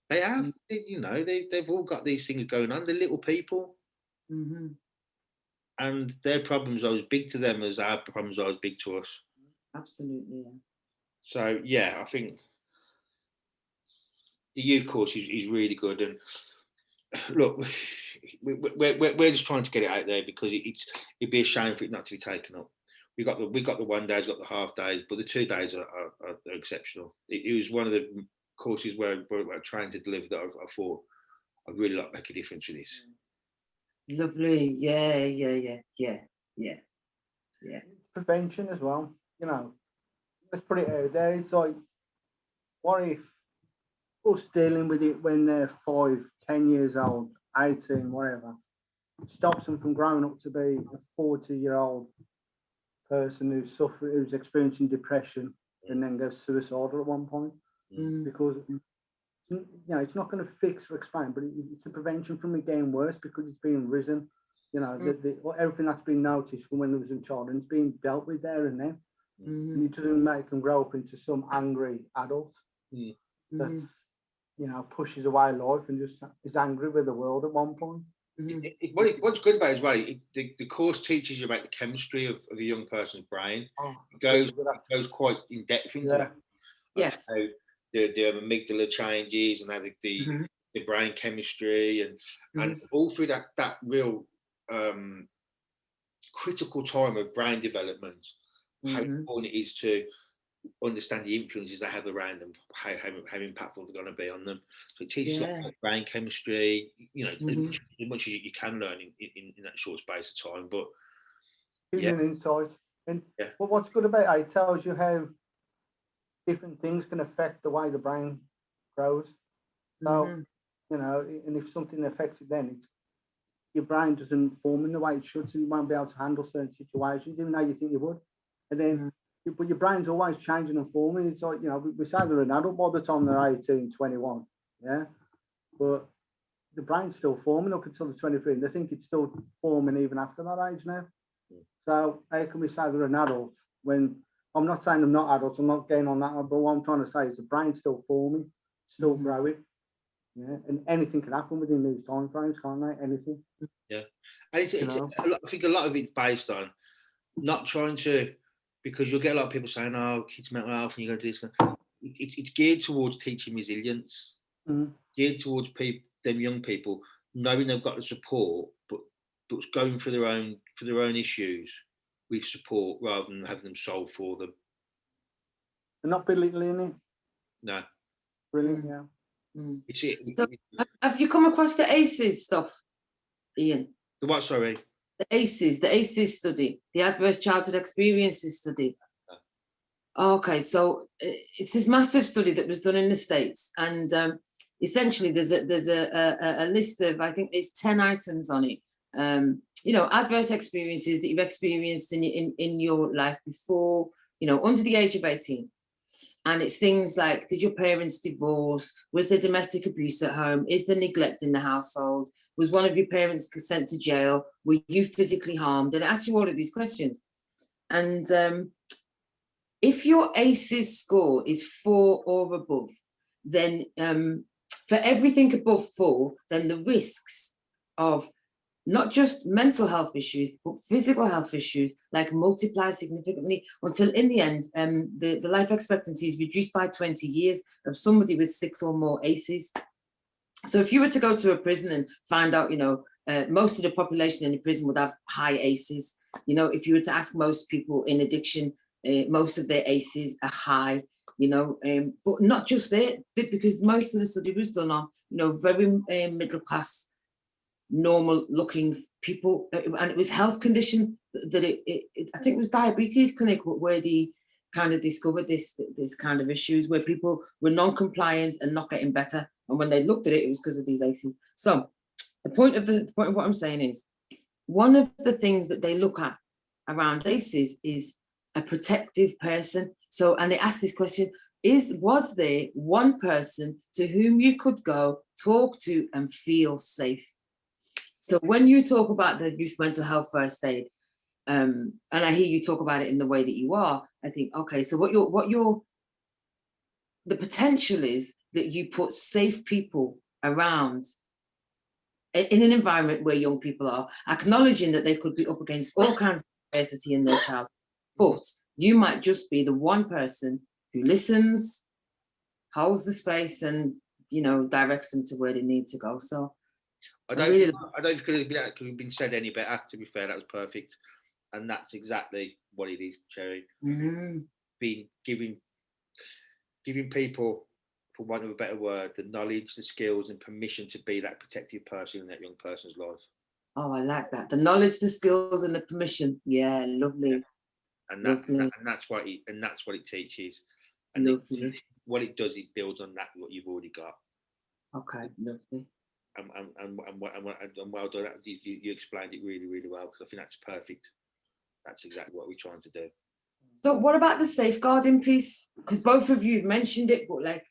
Speaker 1: They have, you know, they've all got these things going on. They're little people, and their problems are as big to them as our problems are as big to us.
Speaker 4: Absolutely. Yeah.
Speaker 1: So yeah, I think the youth course is really good. And look, we're just trying to get it out there, because it'd be a shame for it not to be taken up. We got the 1 day, got the half days, but the 2 days are exceptional. It was one of the courses where we're trying to deliver that I thought I'd really like to make a difference with this.
Speaker 4: Lovely. Yeah.
Speaker 2: Prevention as well. You know, let's put it out there. It's like, what if us dealing with it when they're 5, 10 years old, 18, whatever, stops them from growing up to be a 40-year-old person who's experiencing depression and then goes suicidal at one point, because you know, it's not going to fix or explain, but it's a prevention from it getting worse, because it's being risen. You know, everything that's been noticed from when they was a child, and it's being dealt with there and then. And it doesn't make them grow up into some angry adult that's, you know, pushes away life and just is angry with the world at one point.
Speaker 1: What's good about it as well, the course teaches you about the chemistry of a young person's brain. It goes quite in depth into that.
Speaker 4: Yes.
Speaker 1: How the amygdala changes, and how the brain chemistry, and all through that real critical time of brain development, how important it is to understand the influences they have around them, how impactful they're going to be on them. So it teaches like brain chemistry, you know, as much as you can learn in that short space of time. But
Speaker 2: gives you an insight. And but what's good about it tells you how different things can affect the way the brain grows. So, you know, and if something affects it, then your brain doesn't form in the way it should, so you won't be able to handle certain situations, even though you think you would. And then, but your brain's always changing and forming. It's like, you know, we say they're an adult by the time they're 18, 21, yeah? But the brain's still forming up until they're 23, and they think it's still forming even after that age now. So how can we say they're an adult when, I'm not saying they're not adults, I'm not getting on that, but what I'm trying to say is the brain's still forming, still growing. Yeah, and anything can happen within these time frames, can't they? Anything.
Speaker 1: And it's
Speaker 2: You know?
Speaker 1: I think a lot of it's based on not trying to, because you'll get a lot of people saying, "Oh, kids' mental health," and you're going to do this. It's geared towards teaching resilience, geared towards them young people knowing they've got the support, but going for their own issues with support rather than having them solve for them.
Speaker 2: And not belittling it.
Speaker 1: No,
Speaker 2: Brilliant, yeah.
Speaker 4: So, have you come across the ACEs stuff, Ian?
Speaker 1: The what? Sorry.
Speaker 4: The ACEs study, the Adverse Childhood Experiences study. Okay, so it's this massive study that was done in the States, and essentially there's a list of, I think there's 10 items on it. Adverse experiences that you've experienced in your life before, under the age of 18. And it's things like, did your parents divorce? Was there domestic abuse at home? Is there neglect in the household? Was one of your parents sent to jail? Were you physically harmed? And it asks you all of these questions. And if your ACEs score is 4 or above, then for everything above 4, then the risks of not just mental health issues, but physical health issues, like multiply significantly, until in the end, the life expectancy is reduced by 20 years of somebody with 6 or more ACEs. So if you were to go to a prison and find out, most of the population in the prison would have high ACEs. If you were to ask most people in addiction, most of their ACEs are high, but not just there, because most of the study was done on, very middle class, normal looking people, and it was health condition that I think it was diabetes clinic where they kind of discovered this kind of issues where people were non-compliant and not getting better, and when they looked at it was because of these ACEs. So the point of what I'm saying is, one of the things that they look at around ACEs is a protective person. So, and they ask this question, was there one person to whom you could go, talk to, and feel safe? So when you talk about the youth mental health first aid, and I hear you talk about it in the way that you are, I think, okay, so the potential is that you put safe people around in an environment where young people are, acknowledging that they could be up against all kinds of adversity in their childhood, but you might just be the one person who listens, holds the space, and directs them to where they need to go. So
Speaker 1: I don't think it could have been said any better. To be fair, that was perfect, and that's exactly what it is, Cherry. Being giving people, for want of a better word, the knowledge, the skills, and permission to be that protective person in that young person's life.
Speaker 4: Oh, I like that. The knowledge, the skills, and the permission. Yeah, lovely.
Speaker 1: Yeah. And that's what it teaches. And what it does, it builds on that what you've already got.
Speaker 4: Okay, lovely.
Speaker 1: And well done. You explained it really, really well, because I think that's perfect. That's exactly what we're trying to do.
Speaker 4: So what about the safeguarding piece? Because both of you mentioned it, but like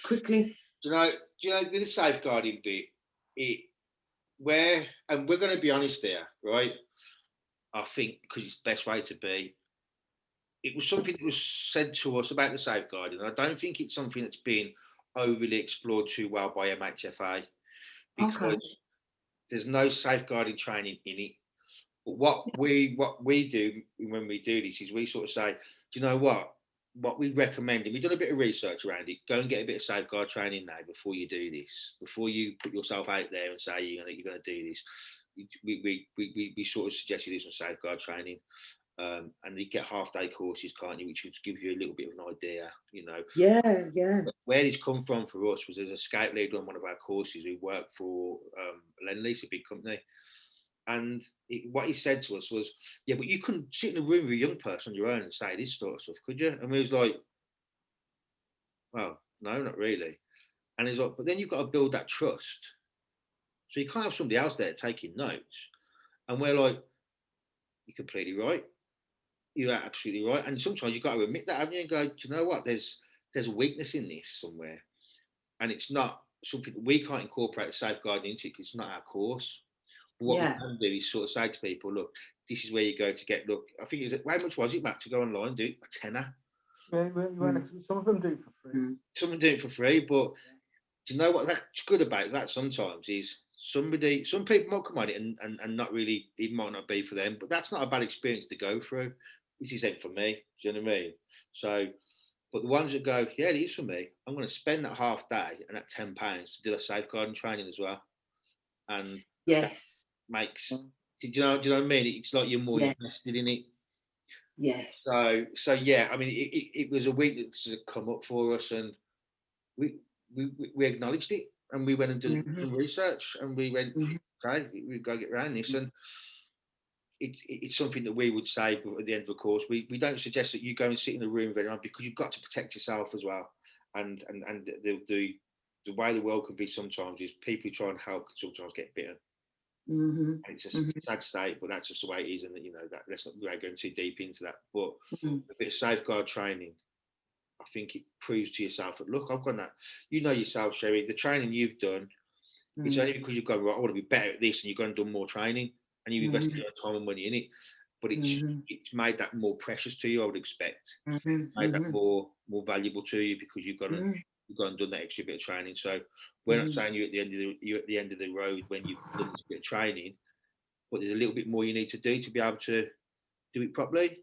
Speaker 4: quickly.
Speaker 1: Do you know with the safeguarding bit, we're going to be honest there, right? I think because it's the best way to be. It was something that was said to us about the safeguarding. I don't think it's something that's been overly explored too well by MHFA, because there's no safeguarding training in it. But what we do when we do this is we sort of say, do you know what we recommend, and we've done a bit of research around it, go and get a bit of safeguard training now before you do this, before you put yourself out there and say you're going to do this. We sort of suggest you do some safeguard training. And you get half-day courses, can't you, which would give you a little bit of an idea,
Speaker 4: Yeah.
Speaker 1: Where this come from for us was there's a scout leader on one of our courses who worked for Lend-Lease, a big company, and what he said to us was, yeah, but you couldn't sit in a room with a young person on your own and say this sort of stuff, could you? And we was like, well, no, not really. And he's like, but then you've got to build that trust, so you can't have somebody else there taking notes. And we're like, you're completely right. You're absolutely right. And sometimes you've got to admit that, haven't you? And go, do you know what? There's a weakness in this somewhere. And it's not something that we can't incorporate the safeguarding into it because it's not our course. But what we can do is sort of say to people, look, this is where you go to get, look, I think how much was it, Matt, to go online and do it? A tenner.
Speaker 2: Yeah, some of them do it for free.
Speaker 1: Some of them do it for free, but Do you know what that's good about that sometimes is some people might come on it and not really, it might not be for them, but that's not a bad experience to go through. This isn't for me. Do you know what I mean? So, but the ones that go, yeah, it is for me. I'm going to spend that half day and that £10 to do the safeguarding training as well, and
Speaker 4: Yes.
Speaker 1: makes. Do you know? Do you know what I mean? It's like you're more
Speaker 4: Yeah.
Speaker 1: invested in it.
Speaker 4: Yes.
Speaker 1: So yeah. I mean, it was a week that's come up for us, and we acknowledged it, and we went and did some research, and we went, okay, we've got to get around this, and it's something that we would say at the end of the course. We don't suggest that you go and sit in a room with anyone, because you've got to protect yourself as well, and the way the world can be sometimes is people who try and help can sometimes get bitten. And it's just a sad state, but that's just the way it is, and you know that let's not go too deep into that. But a bit of safeguard training, I think it proves to yourself that, look, I've got that. You know yourself, Sherry, the training you've done, it's only because you've gone, right, I want to be better at this, and you've gone and done more training, and you've invested your time and money in it. But it's made that more precious to you, I would expect. Made that more valuable to you, because you've gone and done that extra bit of training. So we're not saying you're at the end of the road when you've done this bit of training, but there's a little bit more you need to do to be able to do it properly.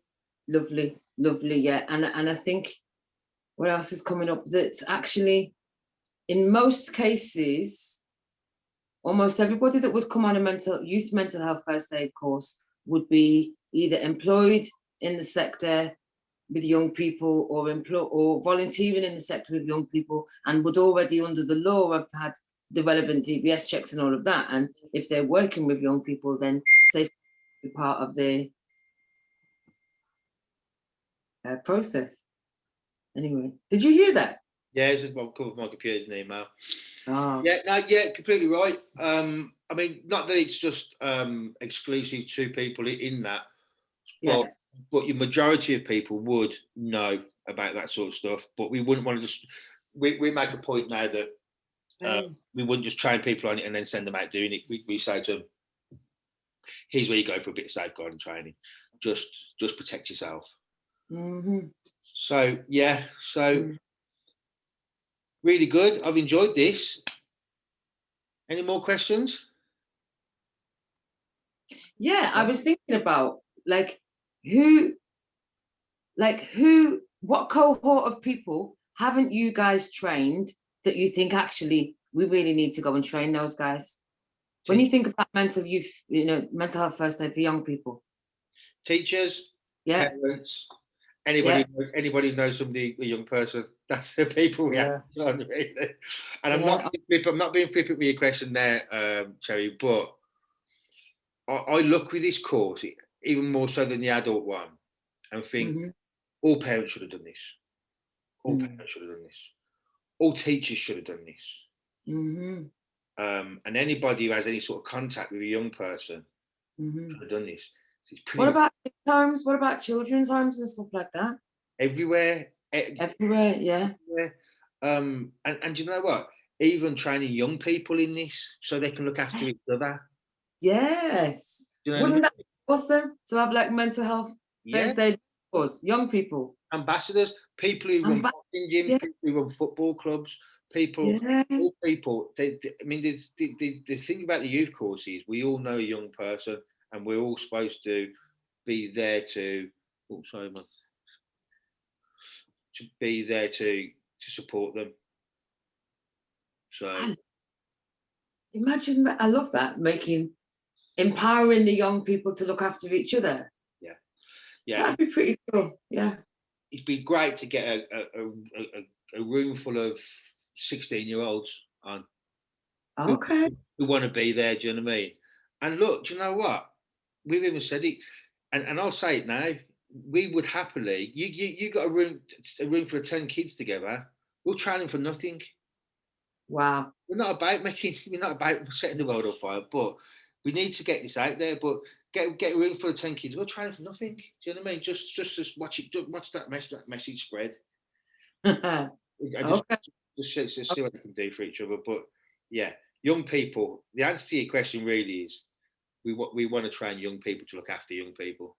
Speaker 4: Lovely, yeah. And I think what else is coming up, that actually in most cases, almost everybody that would come on a youth mental health first aid course would be either employed in the sector with young people, or volunteering in the sector with young people, and would already under the law have had the relevant DBS checks and all of that. And if they're working with young people, then safety be part of the process. Anyway, did you hear that?
Speaker 1: Yeah, it's just I've covered my computer's an email.
Speaker 4: Oh.
Speaker 1: Yeah, completely right. I mean, not that it's just exclusive to people in that, but your majority of people would know about that sort of stuff. But we wouldn't want to just. We make a point now that we wouldn't just train people on it and then send them out doing it. We say to them, here's where you go for a bit of safeguarding training. Just protect yourself. So yeah, really good. I've enjoyed this. Any more questions?
Speaker 4: Yeah, I was thinking about what cohort of people haven't you guys trained that you think actually we really need to go and train those guys? When you think about mental health first aid for young people.
Speaker 1: Teachers, parents, anybody knows somebody, a young person, that's the people we have on, really. And I'm not being flippant with your question there, Cherry, but I look with this course, even more so than the adult one, and think all parents should have done this. All parents should have done this. All teachers should have done this. And anybody who has any sort of contact with a young person should have done this.
Speaker 4: What about homes? What about children's homes and stuff like that?
Speaker 1: Everywhere.
Speaker 4: Everywhere, yeah.
Speaker 1: And you know what? Even training young people in this so they can look after each other.
Speaker 4: Yes.
Speaker 1: You know
Speaker 4: Wouldn't that be awesome to have like mental health first aid course, young people?
Speaker 1: Ambassadors, people who run boxing gyms, people who run football clubs, all people. I mean, the thing about the youth course is we all know a young person, and we're all supposed to be there to be there to support them. So
Speaker 4: imagine that. I love that, empowering the young people to look after each other.
Speaker 1: Yeah,
Speaker 4: that'd be pretty cool. Yeah,
Speaker 1: it'd be great to get a room full of 16-year-olds on.
Speaker 4: Okay.
Speaker 1: Who want to be there, do you know what I mean? And look, do you know what? We've even said it, and I'll say it now. We would happily. You got a room for 10 kids together. We'll train them for nothing.
Speaker 4: Wow.
Speaker 1: We're not about setting the world on fire, but we need to get this out there. But get a room full of 10 kids. We'll train them for nothing. Do you know what I mean? Just watch that message spread. Just see what they can do for each other. But yeah, young people. The answer to your question really is we want to train young people to look after young people.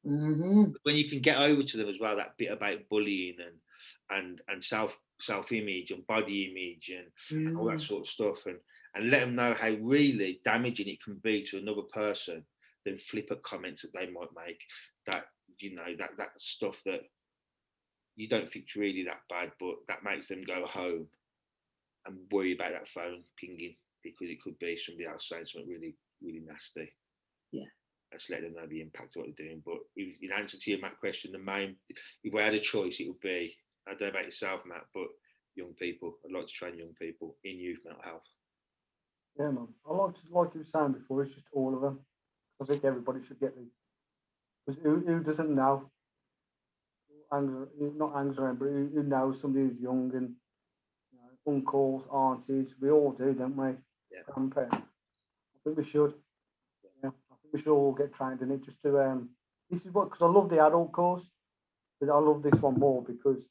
Speaker 1: When you can get over to them as well that bit about bullying and self-image and body image and all that
Speaker 4: Mm.
Speaker 1: sort of stuff, and let them know how really damaging it can be to another person, then flippant comments that they might make, that that stuff that you don't think's really that bad, but that makes them go home and worry about that phone pinging because it could be somebody else saying something really, really nasty.
Speaker 4: Yeah.
Speaker 1: Let's let them know the impact of what they're doing. But in answer to your Matt question, if I had a choice, it would be, I don't know about yourself, Matt, but young people. I'd like to train young people in youth mental health.
Speaker 2: Yeah, man. Like you were saying before, it's just all of them. I think everybody should get these. Because who doesn't know? Not anger, but who knows somebody who's young and uncles, aunties, we all do, don't we?
Speaker 1: Yeah.
Speaker 2: Grandparents. I think we should. Yeah, I think we should all get trained in it just to this is what, because I love the adult course, but I love this one more because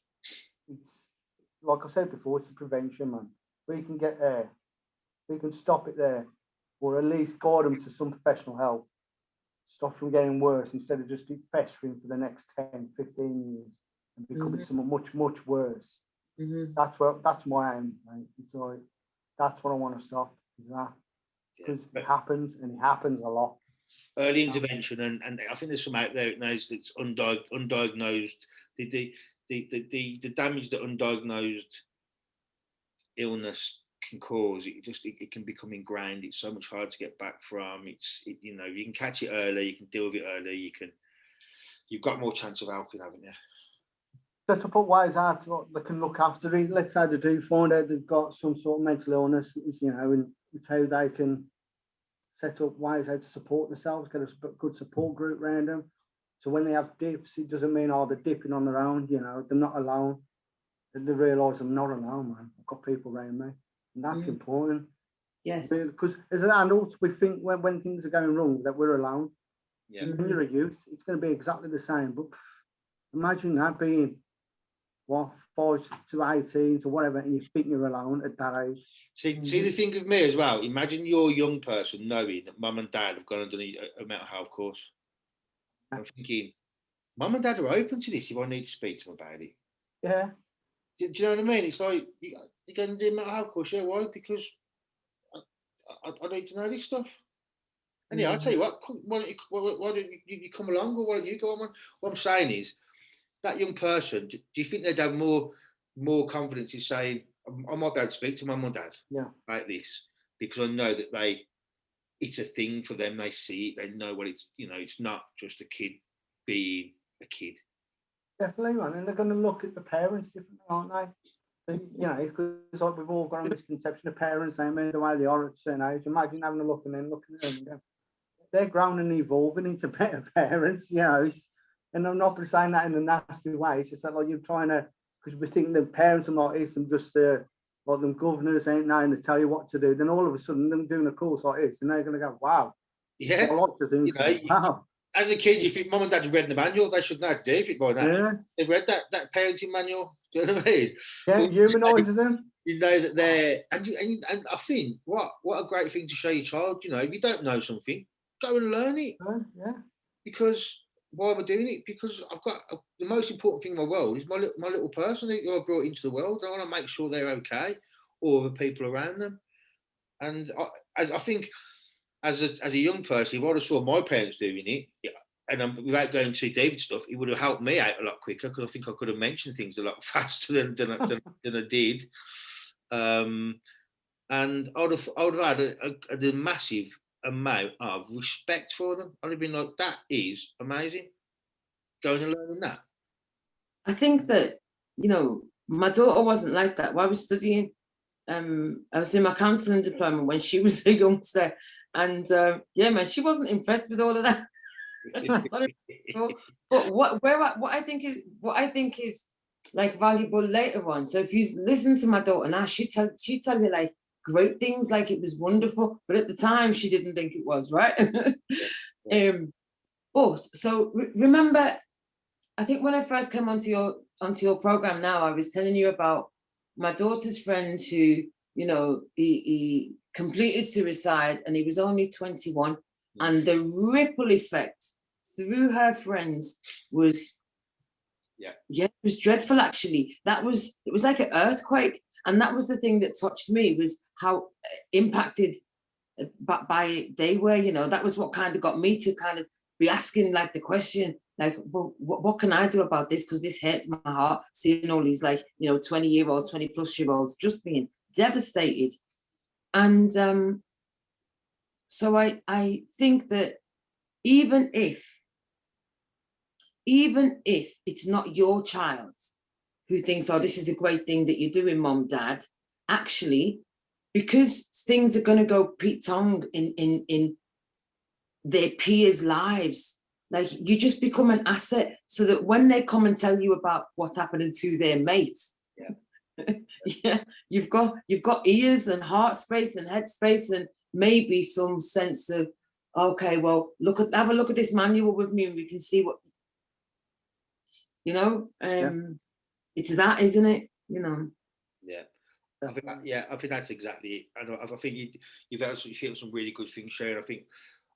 Speaker 2: it's like I said before, it's a prevention, man. We can get there, we can stop it there, or at least guide them to some professional help. Stop from getting worse instead of just festering for the next 10, 15 years and becoming something much, much worse.
Speaker 4: Mhm.
Speaker 2: That's my aim, mate. It's like that's what I want to stop. Is that because it happens and it happens a lot.
Speaker 1: Early intervention, and I think there's some out there that knows that's undiagnosed. The damage that undiagnosed illness can cause, it can become ingrained. It's so much harder to get back from. You can catch it early, you can deal with it early, you've got more chance of helping, haven't you?
Speaker 2: Set up ways out they can look after it. Let's say they do find out they've got some sort of mental illness, and it's how they can set up ways how to support themselves, get a good support group around them. So when they have dips, it doesn't mean they're dipping on their own. They're not alone. They realise I'm not alone, man. I've got people around me, and that's important.
Speaker 4: Yes.
Speaker 2: Because as an adult, we think when things are going wrong that we're alone.
Speaker 1: Yeah.
Speaker 2: When you're a youth, it's going to be exactly the same. But imagine that being 5 to 18 to whatever, and you think you're alone at that age.
Speaker 1: See the thing of me as well. Imagine you're a young person knowing that mum and dad have gone and done a mental health course. I'm thinking, mum and dad are open to this if I need to speak to them about it.
Speaker 2: Yeah.
Speaker 1: Do you know what I mean? It's like, you're going to do a mental health course, yeah, why? Because I need to know this stuff. And yeah, I'll tell you what, why don't you come along, or why don't you go on? What I'm saying is, that young person, do you think they'd have more confidence in saying, I might go to speak to mum or dad about this, because I know that it's a thing for them, they see it, they know what it's not just a kid being a kid.
Speaker 2: Definitely, man. And they're going to look at the parents differently, aren't they? Because like we've all got a misconception of parents, the way they are at a certain age. Imagine having a look and then looking at them. They're growing and evolving into better parents, And I'm not saying that in a nasty way. It's just like you're trying to, because we think the parents are not this and just like them governors ain't knowing to tell you what to do. Then all of a sudden, them doing a course like this, and they're going to go, wow.
Speaker 1: Yeah.
Speaker 2: I like to think wow.
Speaker 1: As a kid, you think mum and dad have read the manual, they should know how to do it by now. Yeah. They've read that parenting manual. Do you know what I mean?
Speaker 2: Yeah, humanises them.
Speaker 1: You know that they're, and I think what a great thing to show your child. If you don't know something, go and learn it.
Speaker 2: Yeah.
Speaker 1: Because why am I doing it? Because I've got the most important thing in my world is my little person who I brought into the world. I want to make sure they're okay, or the people around them. And I think as a young person, if I would have saw my parents doing it, and without going too deep and stuff, it would have helped me out a lot quicker, because I think I could have mentioned things a lot faster than I did. And I would have had a massive amount of respect for them. I'd have been like, that is amazing. Going and learning that.
Speaker 4: I think that, my daughter wasn't like that. While I was studying, I was in my counselling diploma when she was a youngster. And man, she wasn't impressed with all of that. But what I think is like valuable later on. So if you listen to my daughter now, she'd tell you like great things, like it was wonderful, but at the time she didn't think it was, right? So remember, I think when I first came onto your program now, I was telling you about my daughter's friend who, he completed suicide and he was only 21, and the ripple effect through her friends was Yeah, it was dreadful actually. It was like an earthquake. And that was the thing that touched me, was how impacted by it they were, you know. That was what kind of got me to kind of be asking like the question, like, well, what can I do about this? Because this hurts my heart, seeing all these, like, you know, 20-year-old, 20+-year-olds just being devastated. And so I think that even if it's not your child who thinks, oh, this is a great thing that you're doing, mom, dad, actually, because things are going to go Pete-tong in their peers' lives, like, you just become an asset, so that when they come and tell you about what's happening to their mates, yeah, you've got ears and heart space and head space, and maybe some sense of, okay, well, have a look at this manual with me, and we can see what, you know. It's that, isn't it? You know.
Speaker 1: Yeah. I think that's exactly it. And I think you've actually hit some really good things, Sharon. I think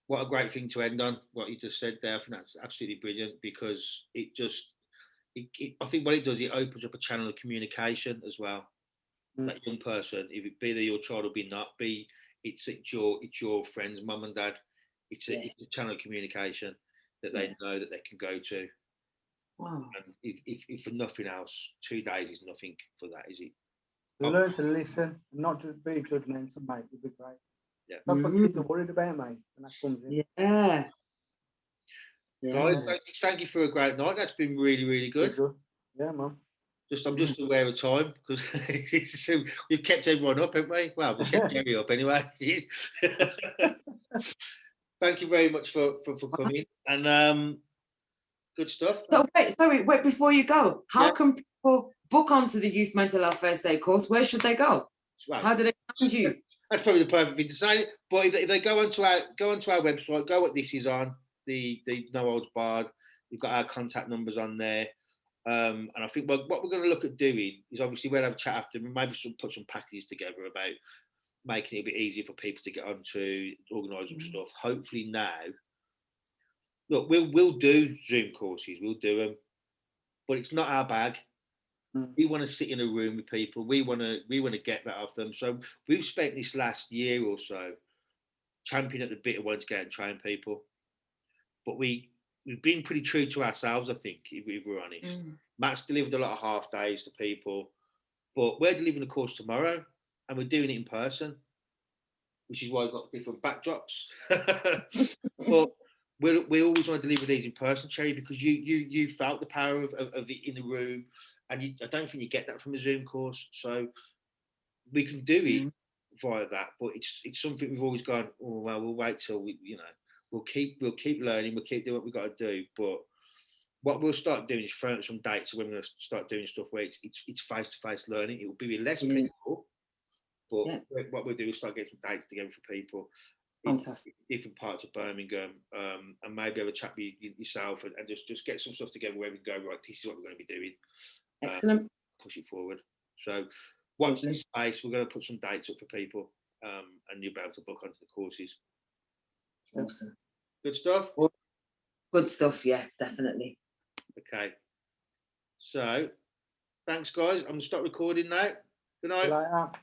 Speaker 1: what a great thing to end on, what you just said there. I think that's absolutely brilliant, because I think what it does, it opens up a channel of communication as well. That young person, if it be that your child or be not, it's your friend's mum and dad. It's a channel of communication that they know that they can go to.
Speaker 4: Wow.
Speaker 1: And if for nothing else, 2 days is nothing for that, is it?
Speaker 2: Learn to listen, not just be judgmental, mate. It'd be great.
Speaker 1: Yeah.
Speaker 2: That's what kids are worried about, mate. And that comes in.
Speaker 4: Yeah.
Speaker 1: Guys, thank you for a great night. That's been really, really good.
Speaker 2: Yeah, man.
Speaker 1: I'm just aware of time, because we've kept everyone up, haven't we? Well, we've kept Jerry up anyway. Thank you very much for coming, and good stuff.
Speaker 4: So wait, before you go, how can people book onto the Youth Mental Health First Aid course? Where should they go?
Speaker 1: Right.
Speaker 4: How do they find you?
Speaker 1: That's probably the perfect thing to say. But if they go onto our website, go what this is on, the No Holds Barred. We've got our contact numbers on there. And I think what we're going to look at doing is, obviously, we'll have a chat after, maybe put some packages together about making it a bit easier for people to get onto, organise some stuff. Hopefully now, look, we'll do Zoom courses, we'll do them, but it's not our bag. We want to sit in a room with people. We want to get that off them. So we've spent this last year or so championing at the bit of wanting to get and train people, but we've been pretty true to ourselves, I think, if we're honest. Matt's delivered a lot of half days to people, but we're delivering a course tomorrow, and we're doing it in person, which is why we've got different backdrops. But we always want to deliver these in person, Cherry, because you felt the power of it in the room, and I don't think you get that from a Zoom course. So we can do it via that, but it's something we've always gone, oh well, we'll wait till we'll keep learning, we'll keep doing what we've got to do. But what we'll start doing is throwing up some dates, so we're going to start doing stuff where it's face-to-face learning. It will be with less people, but what we'll do is start getting some dates together for people.
Speaker 4: Fantastic.
Speaker 1: In different parts of Birmingham, and maybe have a chat with yourself, and just get some stuff together where we can go, right, this is what we're going to be doing.
Speaker 4: Excellent.
Speaker 1: Push it forward. So watch this space. We're going to put some dates up for people, and you'll be able to book onto the courses.
Speaker 4: Awesome.
Speaker 1: Good stuff?
Speaker 4: Good stuff, yeah, definitely.
Speaker 1: Okay. So, thanks, guys. I'm going to stop recording now. Good night.
Speaker 2: Like that.